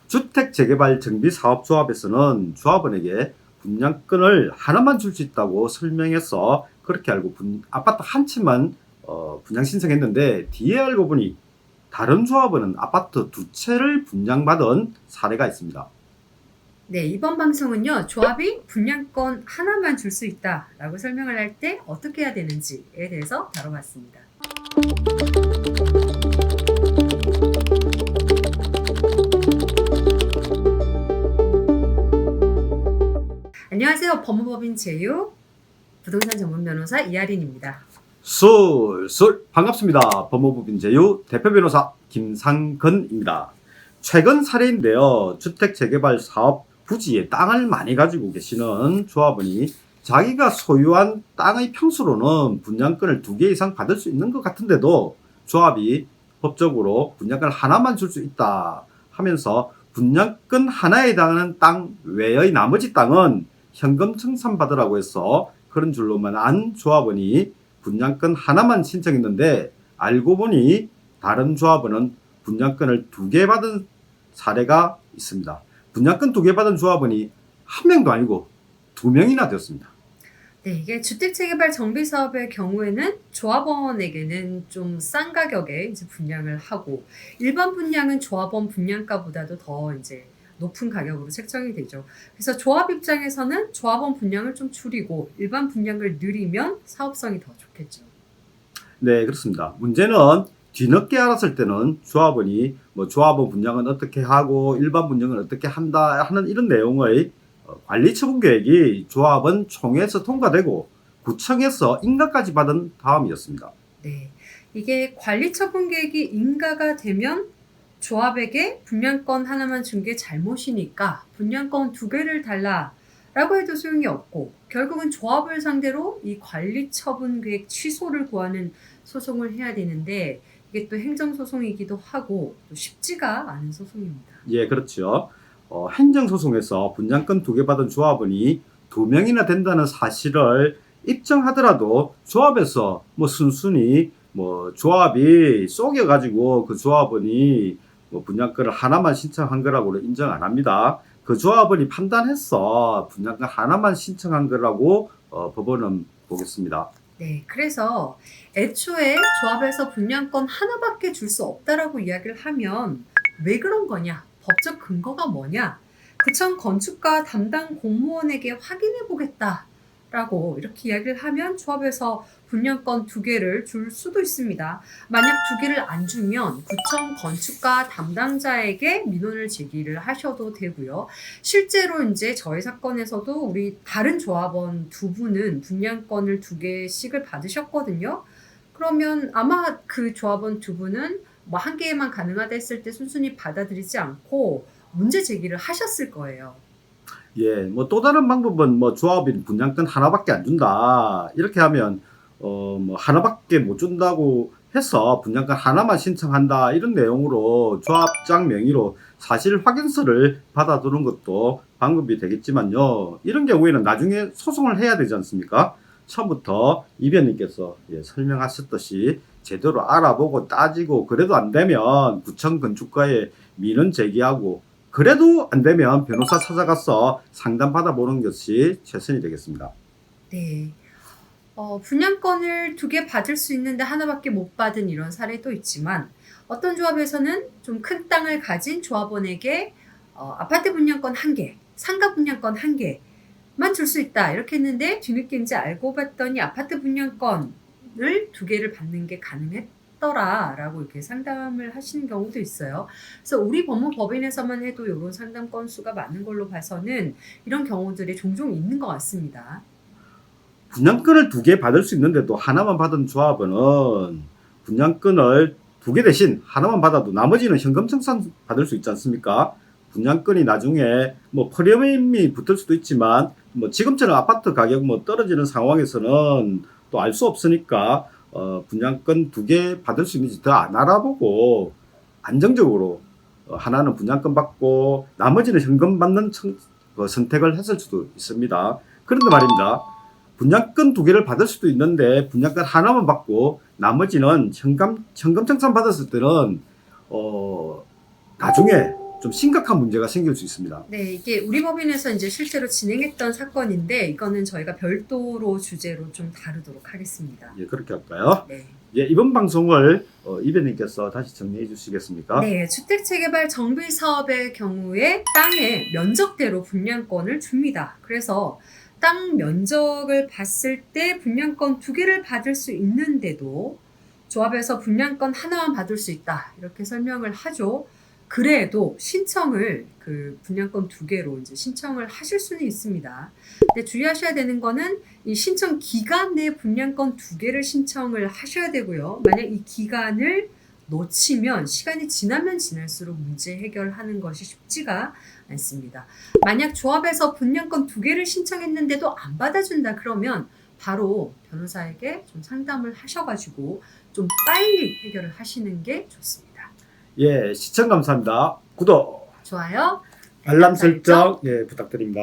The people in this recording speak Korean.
주택재개발정비사업조합에서는 조합원에게 분양권을 하나만 줄 수 있다고 설명해서 그렇게 알고 아파트 한 채만 분양 신청했는데 뒤에 알고 보니 다른 조합원은 아파트 두 채를 분양받은 사례가 있습니다. 네, 이번 방송은요, 조합이 분양권 하나만 줄 수 있다라고 설명을 할 때 어떻게 해야 되는지에 대해서 다뤄봤습니다. 안녕하세요. 법무법인 제휴 부동산 전문 변호사 이하린입니다. 술술 반갑습니다. 법무법인 제휴 대표 변호사 김상근입니다. 최근 사례인데요. 주택재개발 사업 부지에 땅을 많이 가지고 계시는 조합원이 자기가 소유한 땅의 평수로는 분양권을 2개 이상 받을 수 있는 것 같은데도 조합이 법적으로 분양권 하나만 줄 수 있다 하면서 분양권 하나에 해당하는 땅 외의 나머지 땅은 현금 청산받으라고 해서 그런 줄로만 안 조합원이 분양권 하나만 신청했는데 알고 보니 다른 조합원은 분양권을 2개 받은 사례가 있습니다. 분양권 2개 받은 조합원이 1명도 아니고 2명이나 되었습니다. 네, 이게 주택재개발 정비사업의 경우에는 조합원에게는 좀 싼 가격에 이제 분양을 하고 일반 분양은 조합원 분양가보다도 더 이제 높은 가격으로 책정이 되죠. 그래서 조합 입장에서는 조합원 분양을 좀 줄이고 일반 분양을 늘리면 사업성이 더 좋겠죠. 네, 그렇습니다. 문제는 뒤늦게 알았을 때는 조합원이 조합원 분양은 어떻게 하고 일반 분양은 어떻게 한다 하는 이런 내용의 관리 처분 계획이 조합원 총회에서 통과되고 구청에서 인가까지 받은 다음이었습니다. 네, 이게 관리 처분 계획이 인가가 되면 조합에게 분양권 하나만 준 게 잘못이니까 분양권 2개를 달라라고 해도 소용이 없고 결국은 조합을 상대로 이 관리 처분 계획 취소를 구하는 소송을 해야 되는데 이게 또 행정소송이기도 하고 또 쉽지가 않은 소송입니다. 예, 그렇죠. 행정소송에서 분양권 2개 받은 조합원이 2명이나 된다는 사실을 입증하더라도 조합에서 순순히 조합이 속여가지고 그 조합원이 분양권을 하나만 신청한 거라고는 인정 안 합니다. 그 조합원이 판단해서 분양권 하나만 신청한 거라고 법원은 보겠습니다. 네, 그래서 애초에 조합에서 분양권 하나밖에 줄 수 없다라고 이야기를 하면 왜 그런 거냐? 법적 근거가 뭐냐? 구청 건축가 담당 공무원에게 확인해 보겠다라고 이렇게 이야기를 하면 조합에서 분양권 2개를 줄 수도 있습니다. 만약 2개를 안 주면 구청 건축가 담당자에게 민원을 제기를 하셔도 되고요. 실제로 이제 저희 사건에서도 우리 다른 조합원 2분은 분양권을 2개씩을 받으셨거든요. 그러면 아마 그 조합원 2분은 1개만 가능하다 했을 때 순순히 받아들이지 않고 문제 제기를 하셨을 거예요. 예, 또 다른 방법은 조합이 분양권 하나밖에 안 준다. 이렇게 하면 하나밖에 못 준다고 해서 분양권 하나만 신청한다. 이런 내용으로 조합장 명의로 사실 확인서를 받아두는 것도 방법이 되겠지만요. 이런 경우에는 나중에 소송을 해야 되지 않습니까? 처음부터 이 변님께서 설명하셨듯이 제대로 알아보고 따지고 그래도 안 되면 구청 건축가에 민원 제기하고 그래도 안 되면 변호사 찾아가서 상담 받아보는 것이 최선이 되겠습니다. 네. 분양권을 2개 받을 수 있는데 하나밖에 못 받은 이런 사례도 있지만 어떤 조합에서는 좀 큰 땅을 가진 조합원에게 아파트 분양권 1개, 상가 분양권 1개만 줄 수 있다 이렇게 했는데 뒤늦게 이제 알고 봤더니 아파트 분양권을 2개를 받는 게 가능했더라라고 이렇게 상담을 하시는 경우도 있어요. 그래서 우리 법무법인에서만 해도 이런 상담 건수가 많은 걸로 봐서는 이런 경우들이 종종 있는 것 같습니다. 분양권을 2개 받을 수 있는데도 하나만 받은 조합원은 분양권을 2개 대신 하나만 받아도 나머지는 현금 청산 받을 수 있지 않습니까? 분양권이 나중에 프리미엄이 붙을 수도 있지만 지금처럼 아파트 가격 떨어지는 상황에서는 또 알 수 없으니까 분양권 2개 받을 수 있는지 더 안 알아보고 안정적으로 하나는 분양권 받고 나머지는 현금 받는 선택을 했을 수도 있습니다. 그런데 말입니다. 분양권 2개를 받을 수도 있는데 분양권 하나만 받고 나머지는 현금 청산 받았을 때는 나중에 좀 심각한 문제가 생길 수 있습니다. 네, 이게 우리 법인에서 이제 실제로 진행했던 사건인데 이거는 저희가 별도로 주제로 좀 다루도록 하겠습니다. 예, 그렇게 할까요? 네. 예, 이번 방송을 이배님께서 다시 정리해 주시겠습니까? 네, 주택재개발 정비 사업의 경우에 땅의 면적대로 분양권을 줍니다. 그래서 땅 면적을 봤을 때 분양권 2개를 받을 수 있는데도 조합에서 분양권 하나만 받을 수 있다. 이렇게 설명을 하죠. 그래도 신청을 그 분양권 2개로 이제 신청을 하실 수는 있습니다. 근데 주의하셔야 되는 거는 이 신청 기간 내 분양권 2개를 신청을 하셔야 되고요. 만약 이 기간을 놓치면 시간이 지나면 지날수록 문제 해결하는 것이 쉽지가 않습니다. 만약 조합에서 분양권 2개를 신청했는데도 안 받아준다 그러면 바로 변호사에게 좀 상담을 하셔가지고 좀 빨리 해결을 하시는 게 좋습니다. 예, 시청 감사합니다. 구독, 좋아요. 알람 설정 예, 부탁드립니다.